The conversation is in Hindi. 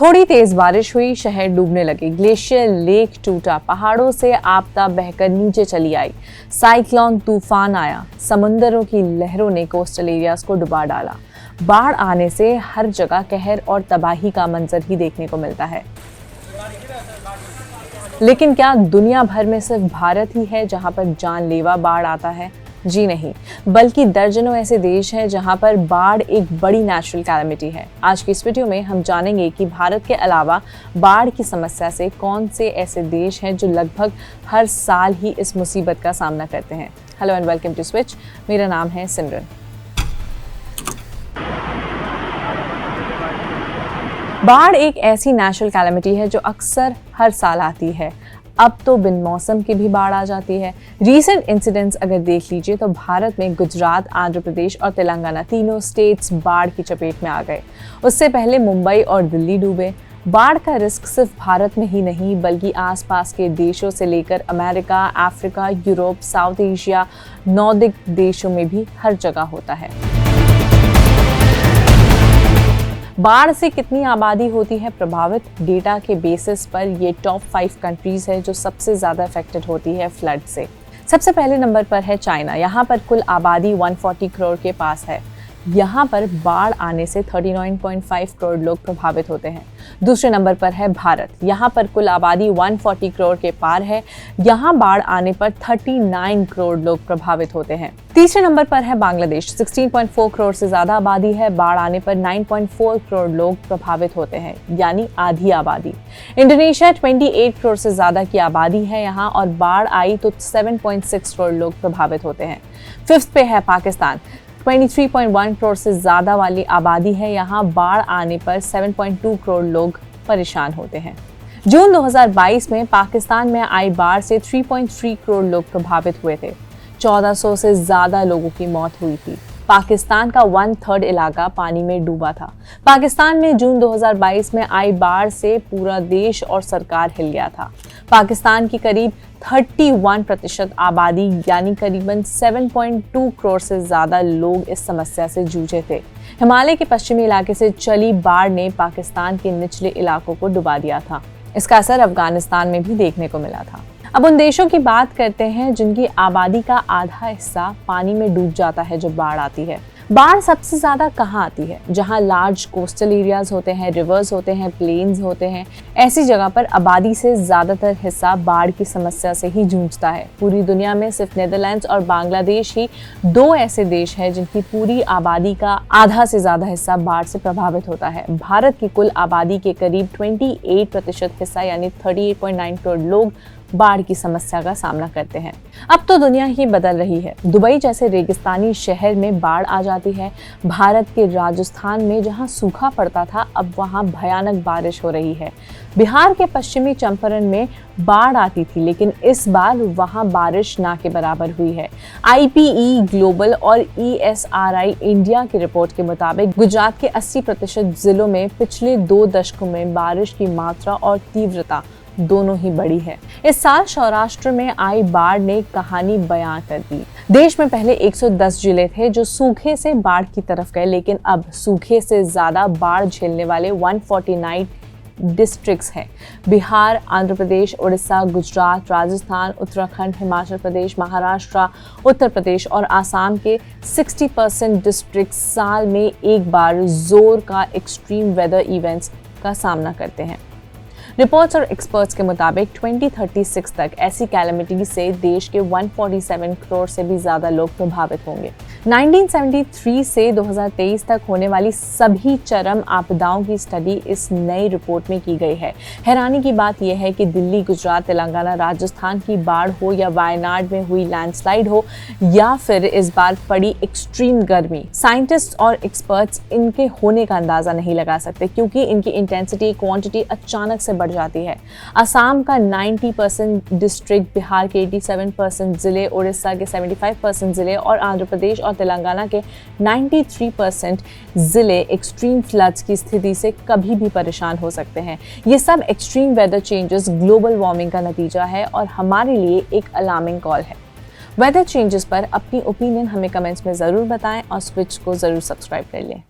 थोड़ी तेज बारिश हुई, शहर डूबने लगे, ग्लेशियर लेक टूटा, पहाड़ों से आपदा बहकर नीचे चली आई, साइक्लोन तूफान आया, समुंदरों की लहरों ने कोस्टल एरियाज को डुबा डाला। बाढ़ आने से हर जगह कहर और तबाही का मंजर ही देखने को मिलता है। लेकिन क्या दुनिया भर में सिर्फ भारत ही है जहां पर जानलेवा बाढ़ आता है? जी नहीं, बल्कि दर्जनों ऐसे देश हैं जहां पर बाढ़ एक बड़ी नेचुरल कैलेमिटी है। आज की इस वीडियो में हम जानेंगे कि भारत के अलावा बाढ़ की समस्या से कौन से ऐसे देश हैं जो लगभग हर साल ही इस मुसीबत का सामना करते हैं। Hello and welcome to Switch. मेरा नाम है सिमरन। बाढ़ एक ऐसी नेचुरल कैलेमिटी है जो अक्सर हर साल आती है। अब तो बिन मौसम की भी बाढ़ आ जाती है। रीसेंट इंसिडेंट्स अगर देख लीजिए तो भारत में गुजरात, आंध्र प्रदेश और तेलंगाना तीनों स्टेट्स बाढ़ की चपेट में आ गए। उससे पहले मुंबई और दिल्ली डूबे। बाढ़ का रिस्क सिर्फ भारत में ही नहीं बल्कि आसपास के देशों से लेकर America, Africa, Europe, south Asia, Nordic देशों में भी हर जगह होता है। बाढ़ से कितनी आबादी होती है प्रभावित? डेटा के बेसिस पर ये टॉप 5 कंट्रीज है जो सबसे ज्यादा अफेक्टेड होती है फ्लड से। सबसे पहले नंबर पर है चाइना। यहाँ पर कुल आबादी 140 करोड़ के पास है। यहाँ पर बाढ़ आने से 39.5 करोड़ लोग प्रभावित होते हैं। दूसरे नंबर पर है भारत। यहाँ पर कुल आबादी 140 करोड़ के पार है। यहाँ बाढ़ आने पर 39 करोड़ लोग प्रभावित होते हैं। तीसरे नंबर पर है बांग्लादेश। 16.4 करोड़ से ज्यादा आबादी है। बाढ़ आने पर 9.4 करोड़ लोग प्रभावित होते हैं, यानी आधी आबादी। इंडोनेशिया 28 करोड़ से ज्यादा की आबादी है यहाँ, और बाढ़ आई तो 7.6 करोड़ लोग प्रभावित होते हैं। फिफ्थ पे है पाकिस्तान। 23.1 करोड़ से ज्यादा वाली आबादी है यहाँ। बाढ़ आने पर 7.2 करोड़ लोग परेशान होते हैं। जून 2022 में पाकिस्तान में आई बाढ़ से 3.3 करोड़ लोग प्रभावित हुए थे। 1400 से ज्यादा लोगों की मौत हुई थी। पाकिस्तान का 1/3 इलाका पानी में डूबा था। पाकिस्तान में जून 2022 में आई बाढ़ से पूरा देश और सरकार हिल गया था। पाकिस्तान की करीब 31% आबादी यानी करीबन 7.2 करोड़ से ज्यादा लोग इस समस्या से जूझे थे। हिमालय के पश्चिमी इलाके से चली बाढ़ ने पाकिस्तान के निचले इलाकों को डुबा दिया था। इसका असर अफगानिस्तान में भी देखने को मिला था। अब उन देशों की बात करते हैं जिनकी आबादी का आधा हिस्सा पानी में डूब जाता है जब बाढ़ आती है। बाढ़ सबसे ज्यादा कहाँ आती है? जहाँ लार्ज कोस्टल एरियाज होते हैं, रिवर्स होते हैं, प्लेन्स होते हैं। ऐसी जगह पर आबादी से ज्यादातर हिस्सा बाढ़ की समस्या से ही जूझता है। पूरी दुनिया में सिर्फ नीदरलैंड्स और बांग्लादेश ही 2 ऐसे देश हैं जिनकी पूरी आबादी का आधा से ज्यादा हिस्सा बाढ़ से प्रभावित होता है। भारत की कुल आबादी के करीब 28% हिस्सा यानी 38.9 करोड़ लोग बाढ़ की समस्या का सामना करते हैं। अब तो दुनिया ही बदल रही है। दुबई जैसे रेगिस्तानी शहर में बाढ़ आ जाती है। भारत के राजस्थान में जहां सूखा पड़ता था अब वहां भयानक बारिश हो रही है। बिहार के पश्चिमी चंपारण में बाढ़ आती थी लेकिन इस बार वहां बारिश ना के बराबर हुई है। IPE ग्लोबल और ESRI इंडिया की रिपोर्ट के मुताबिक गुजरात के 80% जिलों में पिछले 2 दशकों में बारिश की मात्रा और तीव्रता दोनों ही बड़ी है। इस साल सौराष्ट्र में आई बाढ़ ने कहानी बयां कर दी। देश में पहले 110 जिले थे जो सूखे से बाढ़ की तरफ गए, लेकिन अब सूखे से ज्यादा बाढ़ झेलने वाले 149 डिस्ट्रिक्ट्स हैं। बिहार, आंध्र प्रदेश, उड़ीसा, गुजरात, राजस्थान, उत्तराखंड, हिमाचल प्रदेश, महाराष्ट्र, उत्तर प्रदेश और आसाम के 60% डिस्ट्रिक्ट साल में एक बार जोर का एक्सट्रीम वेदर इवेंट्स का सामना करते हैं। रिपोर्ट्स और एक्सपर्ट्स के मुताबिक 2036 तक ऐसी कैलेमिटी से देश के 147 करोड़ से भी ज्यादा लोग प्रभावित होंगे। 1973 से 2023 तक होने वाली सभी चरम आपदाओं की स्टडी इस नई रिपोर्ट में की गई है। हैरानी की बात यह है कि दिल्ली, गुजरात, तेलंगाना, राजस्थान की बाढ़ हो या वायनाड में हुई लैंडस्लाइड हो या फिर इस बार पड़ी एक्सट्रीम गर्मी, साइंटिस्ट और एक्सपर्ट्स इनके होने का अंदाजा नहीं लगा सकते क्योंकि इनकी इंटेंसिटी, क्वांटिटी अचानक से बढ़ जाती है। असम का 90% डिस्ट्रिक्ट, बिहार के 87% जिले, उड़ीसा के 75% जिले और आंध्र प्रदेश और तेलंगाना के 93% जिले एक्सट्रीम फ्लड्स की स्थिति से कभी भी परेशान हो सकते हैं। ये सब extreme weather changes global warming का नतीजा है और हमारे लिए एक अलार्मिंग कॉल है। वेदर चेंजेस पर अपनी ओपिनियन हमें कमेंट्स में ज़रूर बताएं और स्विच को ज़रूर सब्सक्राइब कर लें।